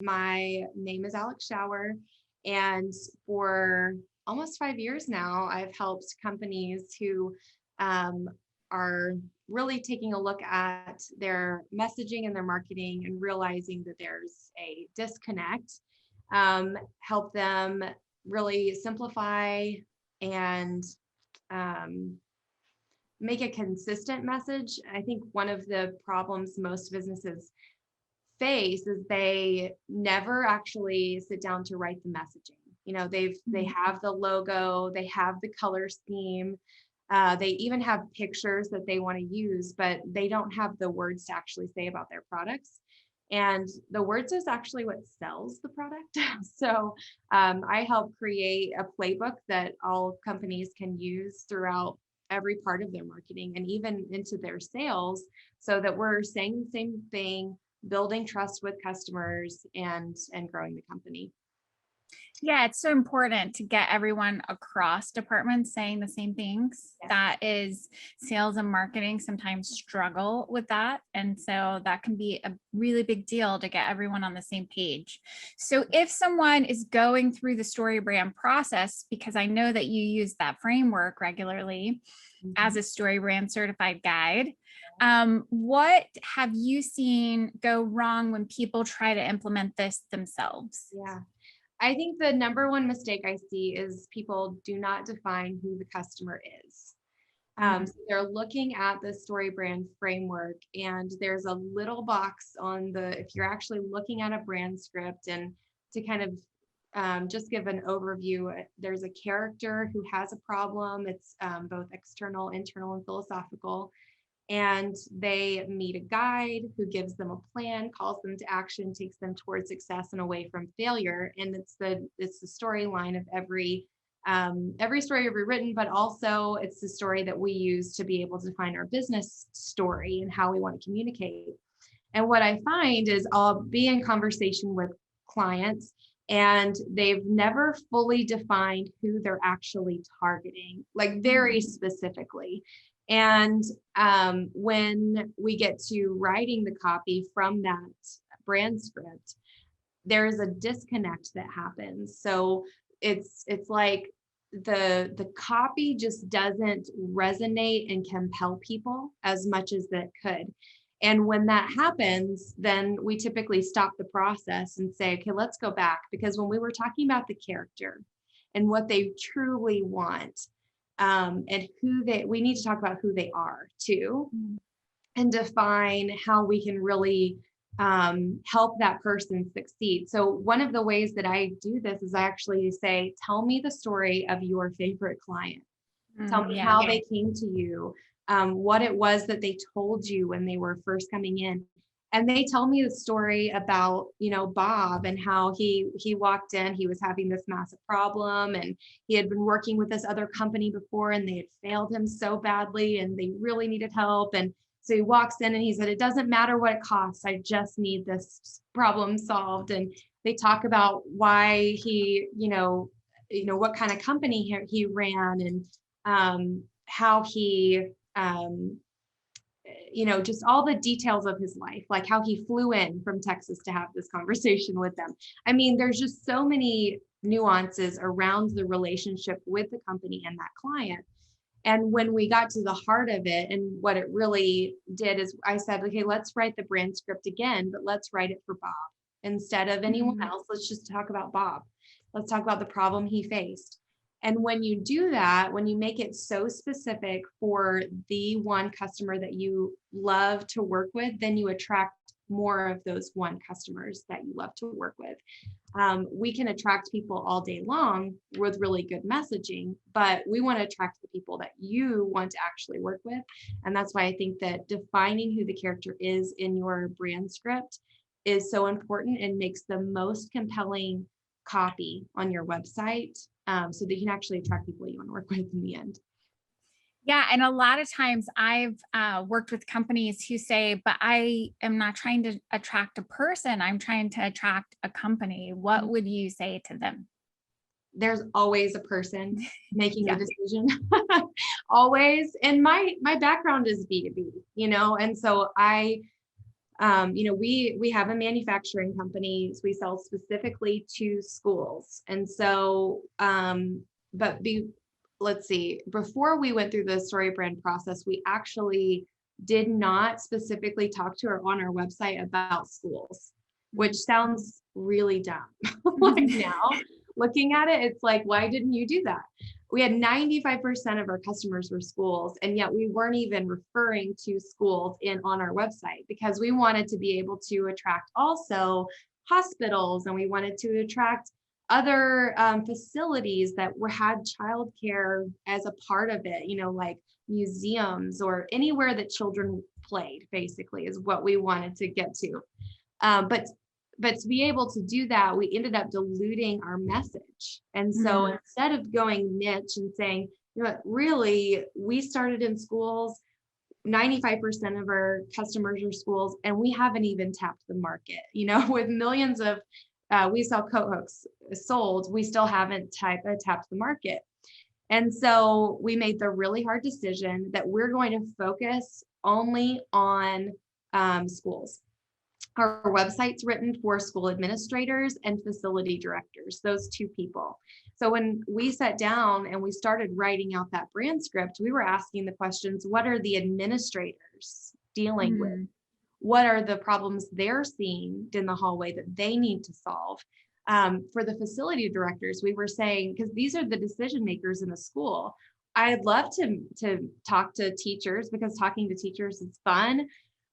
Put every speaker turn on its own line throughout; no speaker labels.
My name is Schauer, and for almost 5 years now, I've helped companies who um, are really taking a look at their messaging and their marketing and realizing that there's a disconnect, help them really simplify and um, make a consistent message. I think one of the problems most businesses face is they never actually sit down to write the messaging. They have the logo, they have the color scheme, they even have pictures that they want to use, but they don't have the words to actually say about their products. And the words is actually what sells the product. So I help create a playbook that all companies can use throughout every part of their marketing and even into their sales, so that we're saying the same thing, building trust with customers, and growing the company.
Yeah, it's so important to get everyone across departments saying the same things.
Yes.
That is, sales and marketing sometimes struggle with that. And so that can be a really big deal to get everyone on the same page. So if someone is going through the StoryBrand process, because I know that you use that framework regularly as a StoryBrand certified guide, what have you seen go wrong when people try to implement this themselves?
Yeah. I think the number one mistake I see is people do not define who the customer is. So they're looking at the StoryBrand framework, and there's a little box on if you're actually looking at a brand script, and to kind of just give an overview, there's a character who has a problem. It's both external, internal, and philosophical. And they meet a guide who gives them a plan, calls them to action, takes them towards success and away from failure. And it's the storyline of every story ever written, but also it's the story that we use to be able to find our business story and how we want to communicate. And what I find is I'll be in conversation with clients, and they've never fully defined who they're actually targeting, like very specifically. And when we get to writing the copy from that brand script, there's a disconnect that happens. So it's like the copy just doesn't resonate and compel people as much as that could. And when that happens, then we typically stop the process and say, okay, let's go back. Because when we were talking about the character and what they truly want, and we need to talk about who they are too, and define how we can really help that person succeed. So one of the ways that I do this is I actually say, tell me the story of your favorite client. Tell me how they came to you, what it was that they told you when they were first coming in. And they tell me the story about, Bob, and how he walked in, he was having this massive problem, and he had been working with this other company before, and they had failed him so badly, and they really needed help. And so he walks in and he said, it doesn't matter what it costs. I just need this problem solved. And they talk about why he, what kind of company he ran, and how he, just all the details of his life, like how he flew in from Texas to have this conversation with them. I mean, there's just so many nuances around the relationship with the company and that client. And when we got to the heart of it, and what it really did is I said, okay, let's write the brand script again, but let's write it for Bob instead of anyone else. Let's just talk about Bob. Let's talk about the problem he faced. And when you do that, when you make it so specific for the one customer that you love to work with, then you attract more of those one customers that you love to work with. We can attract people all day long with really good messaging, but we want to attract the people that you want to actually work with. And that's why I think that defining who the character is in your brand script is so important and makes the most compelling copy on your website, so that you can actually attract people you want to work with in the end.
Yeah. And a lot of times I've worked with companies who say, but I am not trying to attract a person. I'm trying to attract a company. What would you say to them?
There's always a person making the decision. Always. And my background is B2B, and so We have a manufacturing company, so we sell specifically to schools. And so, let's see, before we went through the StoryBrand process, we actually did not specifically talk to her on our website about schools, which sounds really dumb. Like now, looking at it, it's like, why didn't you do that? We had 95% of our customers were schools, and yet we weren't even referring to schools on our website, because we wanted to be able to attract also hospitals, and we wanted to attract other facilities that had childcare as a part of it, like museums or anywhere that children played, basically, is what we wanted to get to. But to be able to do that, we ended up diluting our message. And so instead of going niche and saying, really, we started in schools, 95% of our customers are schools, and we haven't even tapped the market, with millions of, we sell coat hooks sold, we still haven't tapped the market. And so we made the really hard decision that we're going to focus only on schools. Our website's written for school administrators and facility directors, those two people. So when we sat down and we started writing out that brand script, we were asking the questions: what are the administrators dealing with? What are the problems they're seeing in the hallway that they need to solve? For the facility directors, we were saying, because these are the decision makers in the school, I'd love to talk to teachers, because talking to teachers is fun.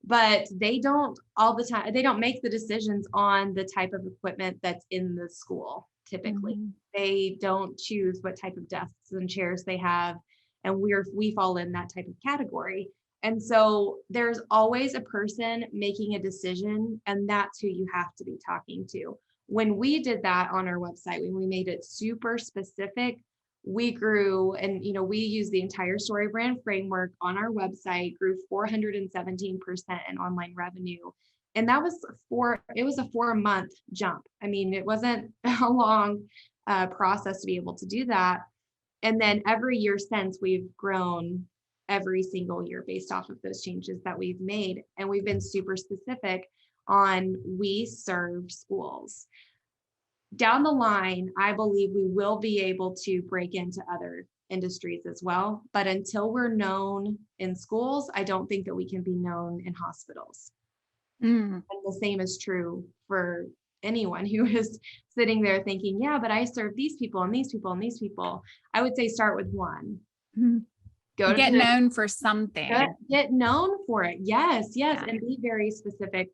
But they don't all the time, they don't make the decisions on the type of equipment that's in the school. Typically, they don't choose what type of desks and chairs they have. And we fall in that type of category. And so there's always a person making a decision, and that's who you have to be talking to. When we did that on our website, when we made it super specific, we grew, and we use the entire StoryBrand framework on our website, grew 417% in online revenue. And that was it was a 4-month jump. I mean, it wasn't a long process to be able to do that. And then every year since, we've grown every single year based off of those changes that we've made. And we've been super specific on, we serve schools. Down the line, I believe we will be able to break into other industries as well. But until we're known in schools, I don't think that we can be known in hospitals. And the same is true for anyone who is sitting there thinking, yeah, but I serve these people and these people and these people. I would say start with one.
Get known for something.
Get known for it. Yes. Yeah. And be very specific.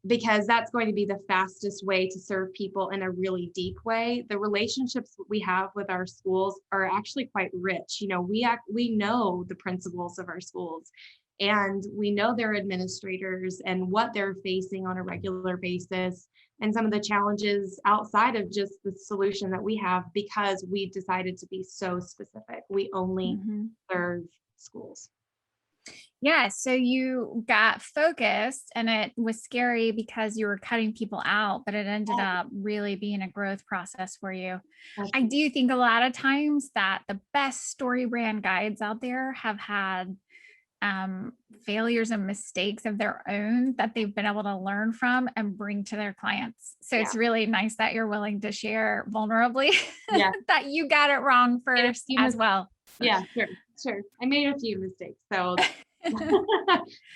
Because that's going to be the fastest way to serve people in a really deep way. The relationships we have with our schools are actually quite rich. We know the principals of our schools, and we know their administrators and what they're facing on a regular basis, and some of the challenges outside of just the solution that we have, because we decided to be so specific. We only serve schools.
Yeah. So you got focused, and it was scary because you were cutting people out, but it ended up really being a growth process for you. I do think a lot of times that the best StoryBrand guides out there have had failures and mistakes of their own that they've been able to learn from and bring to their clients. So it's really nice that you're willing to share vulnerably that you got it wrong first as well.
Yeah, sure. I made a few mistakes. So
but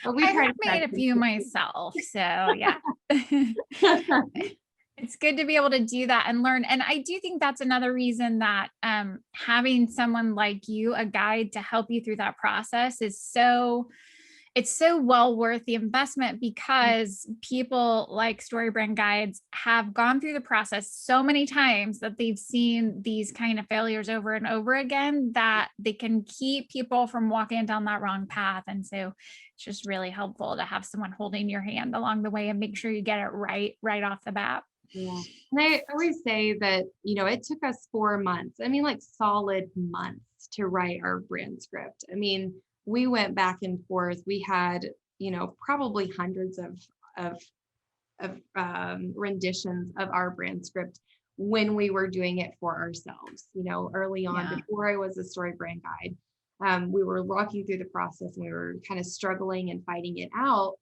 I've made a few myself. So yeah. It's good to be able to do that and learn. And I do think that's another reason that having someone like you, a guide to help you through that process, is it's so well worth the investment, because people like StoryBrand guides have gone through the process so many times that they've seen these kind of failures over and over again, that they can keep people from walking down that wrong path. And so it's just really helpful to have someone holding your hand along the way and make sure you get it right off the bat.
Yeah. And I always say that, it took us 4 months, like solid months, to write our brand script. We went back and forth. We had, probably hundreds of renditions of our brand script when we were doing it for ourselves, early on, before I was a StoryBrand guide. We were walking through the process, and we were kind of struggling and fighting it out.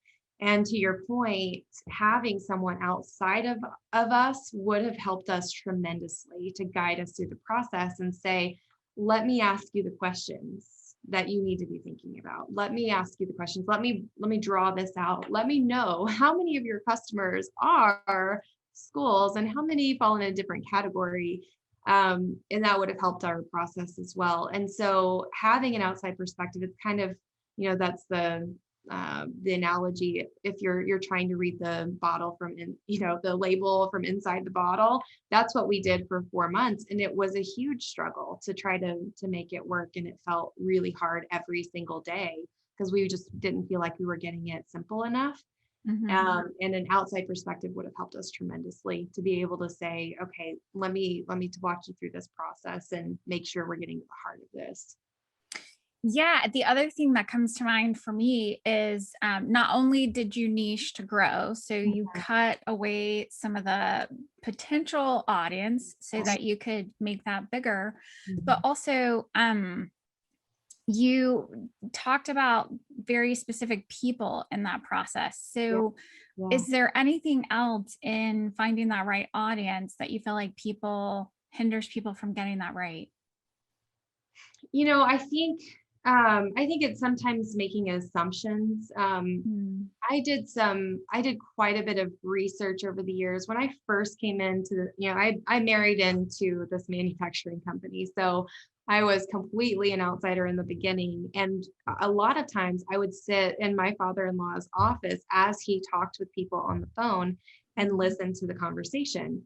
And to your point, having someone outside of us would have helped us tremendously to guide us through the process and say, let me ask you the questions that you need to be thinking about. Let me ask you the questions. Let me draw this out. Let me know how many of your customers are schools and how many fall in a different category. And that would have helped our process as well. And so having an outside perspective, it's kind of, that's the analogy. If you're trying to read the bottle from the label from inside the bottle, that's what we did for 4 months. And it was a huge struggle to try to make it work. And it felt really hard every single day because we just didn't feel like we were getting it simple enough. And an outside perspective would have helped us tremendously to be able to say, okay, let me walk you through this process and make sure we're getting to the heart of this.
Yeah, the other thing that comes to mind for me is not only did you niche to grow, so you cut away some of the potential audience so that you could make that bigger, but also you talked about very specific people in that process. So is there anything else in finding that right audience that you feel like hinders people from getting that right?
I think it's sometimes making assumptions. I did quite a bit of research over the years. When I first came into I married into this manufacturing company. So I was completely an outsider in the beginning. And a lot of times I would sit in my father-in-law's office as he talked with people on the phone and listen to the conversation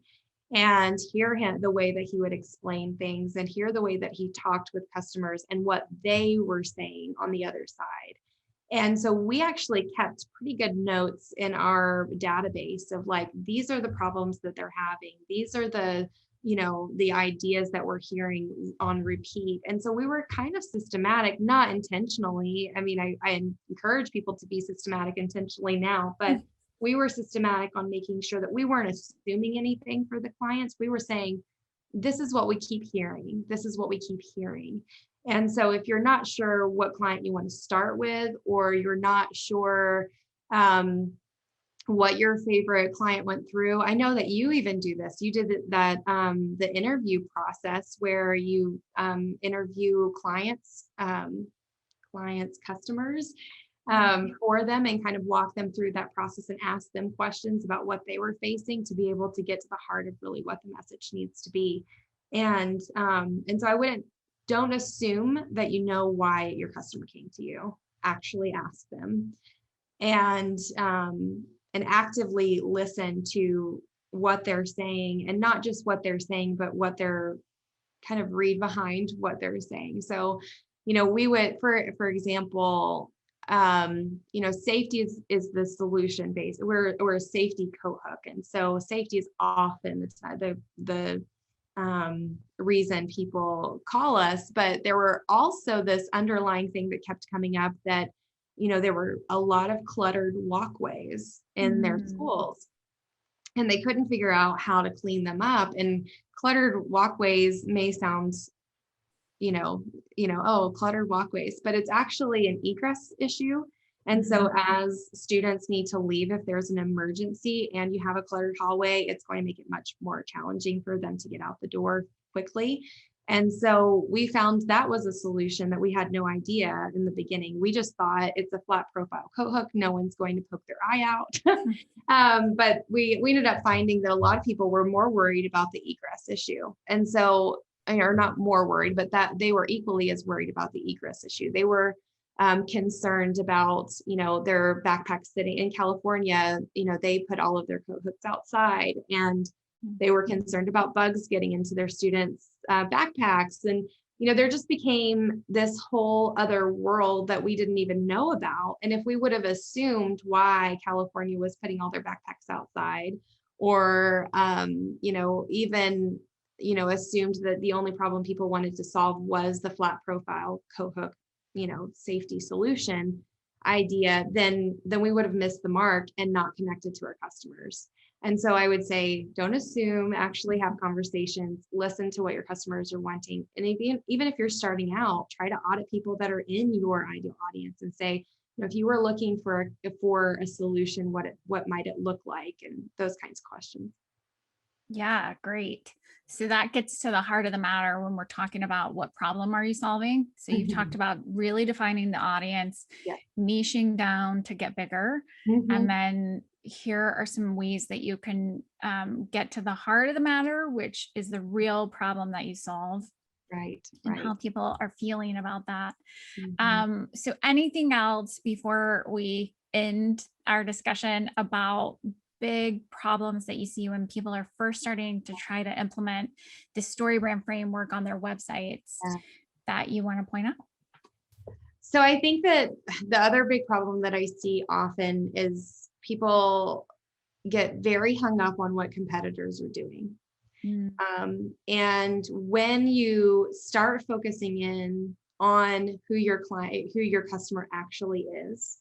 and hear him, the way that he would explain things, and hear the way that he talked with customers and what they were saying on the other side. And so we actually kept pretty good notes in our database of like, these are the problems that they're having. These are the ideas that we're hearing on repeat. And so we were kind of systematic, not intentionally. I mean, I encourage people to be systematic intentionally now, but we were systematic on making sure that we weren't assuming anything for the clients. We were saying, this is what we keep hearing. This is what we keep hearing. And so if you're not sure what client you want to start with, or you're not sure what your favorite client went through, I know that you even do this. You did that, the interview process where you interview clients, customers, for them and kind of walk them through that process and ask them questions about what they were facing to be able to get to the heart of really what the message needs to be. And so don't assume that you know why your customer came to you. Actually ask them and actively listen to what they're saying, and not just what they're saying, but what they're kind of read behind what they're saying. So, we would, for example, safety is the solution base. We're a safety co-hook. And so safety is often the reason people call us, but there were also this underlying thing that kept coming up that, there were a lot of cluttered walkways in their schools, and they couldn't figure out how to clean them up. And cluttered walkways may sound cluttered walkways, but it's actually an egress issue. And so as students need to leave, if there's an emergency and you have a cluttered hallway, it's going to make it much more challenging for them to get out the door quickly. And so we found that was a solution that we had no idea in the beginning. We just thought it's a flat profile coat hook. No one's going to poke their eye out. But we ended up finding that a lot of people were more worried about the egress issue. And so, or not more worried, but that they were equally as worried about the egress issue. They were concerned about, their backpacks sitting in California. They put all of their coat hooks outside, and they were concerned about bugs getting into their students' backpacks. And, there just became this whole other world that we didn't even know about. And if we would have assumed why California was putting all their backpacks outside, or, even assumed that the only problem people wanted to solve was the flat profile coat hook, safety solution idea, then we would have missed the mark and not connected to our customers. And so I would say, don't assume, actually have conversations, listen to what your customers are wanting. And even if you're starting out, try to audit people that are in your ideal audience and say, if you were looking for a solution, what might it look like, and those kinds of questions.
Yeah, great. So that gets to the heart of the matter when we're talking about what problem are you solving. So you've talked about really defining the audience,
Yeah.
niching down to get bigger. And then here are some ways that you can get to the heart of the matter, which is the real problem that you solve
Right.
and how people are feeling about that.
Mhm.
So anything else before we end our discussion about big problems that you see when people are first starting to try to implement the StoryBrand framework on their websites
Yeah.
that you want to point out?
So I think that the other big problem that I see often is people get very hung up on what competitors are doing.
Mm,
And when you start focusing in on who your customer actually is,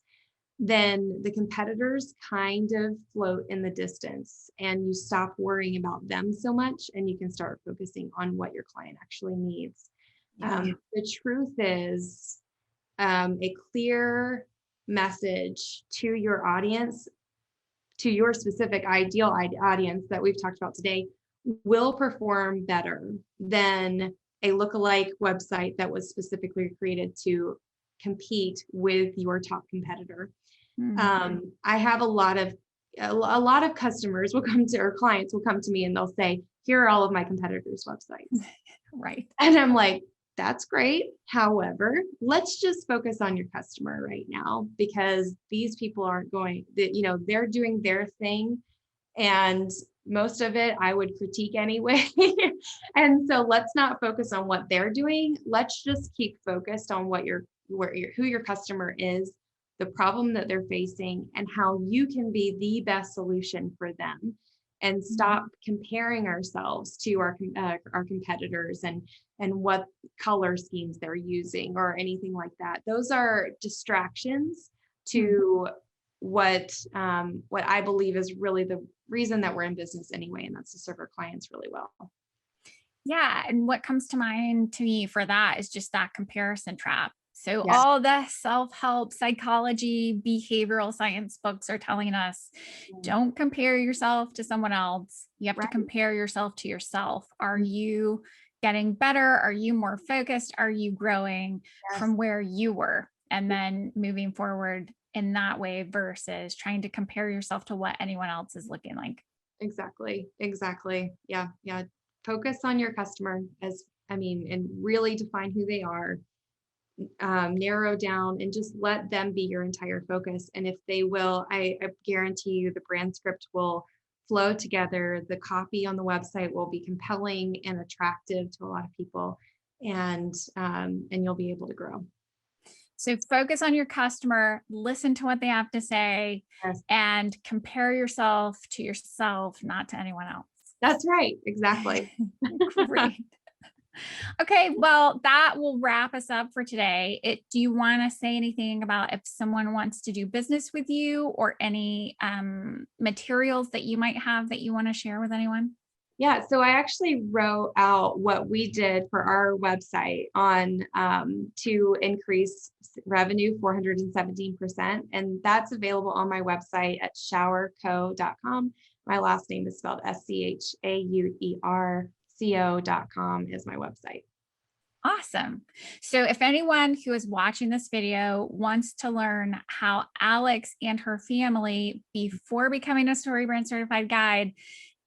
then the competitors kind of float in the distance and you stop worrying about them so much and you can start focusing on what your client actually needs.
yeah.
The truth is, a clear message to your audience, to your specific ideal audience that we've talked about today, will perform better than a lookalike website that was specifically created to compete with your top competitor. I have a lot of customers will come to, or clients will come to me and they'll say, here are all of my competitors' websites.
Right.
And I'm like, that's great. However, let's just focus on your customer right now, because these people aren't going, they're doing their thing. And most of it I would critique anyway. And so let's not focus on what they're doing. Let's just keep focused on who your customer is, the problem that they're facing, and how you can be the best solution for them. And stop comparing ourselves to our competitors and what color schemes they're using or anything like that. Those are distractions to what I believe is really the reason that we're in business anyway, and that's to serve our clients really well.
Yeah. And what comes to mind to me for that is just that comparison trap. So
Yeah,
all the self-help, psychology, behavioral science books are telling us, don't compare yourself to someone else. You have to
right.
compare yourself to yourself. Are you getting better? Are you more focused? Are you growing
Yes,
from where you were? And then moving forward in that way versus trying to compare yourself to what anyone else is looking like.
exactly. Yeah. Focus on your customer and really define who they are, narrow down and just let them be your entire focus. And if they will, I guarantee you the brand script will flow together. The copy on the website will be compelling and attractive to a lot of people, and you'll be able to grow.
So focus on your customer, listen to what they have to say,
Yes,
and compare yourself to yourself, not to anyone else.
that's right. Exactly.
Great. Okay, well, that will wrap us up for today. Do you want to say anything about if someone wants to do business with you, or any materials that you might have that you want to share with anyone?
Yeah, so I actually wrote out what we did for our website on to increase revenue 417%. And that's available on my website at schauerco.com. My last name is spelled SCHAUERCO.com is my website.
Awesome. So if anyone who is watching this video wants to learn how Alex and her family, before becoming a StoryBrand certified guide,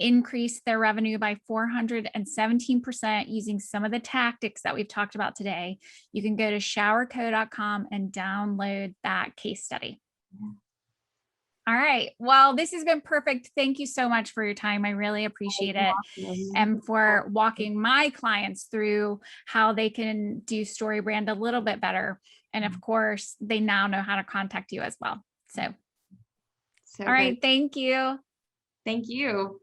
increased their revenue by 417% using some of the tactics that we've talked about today, you can go to schauerco.com and download that case study. All right. Well, this has been perfect. Thank you so much for your time. I really appreciate it. And for walking my clients through how they can do StoryBrand a little bit better. And of course, they now know how to contact you as well. So all right. Thank you.
Thank you.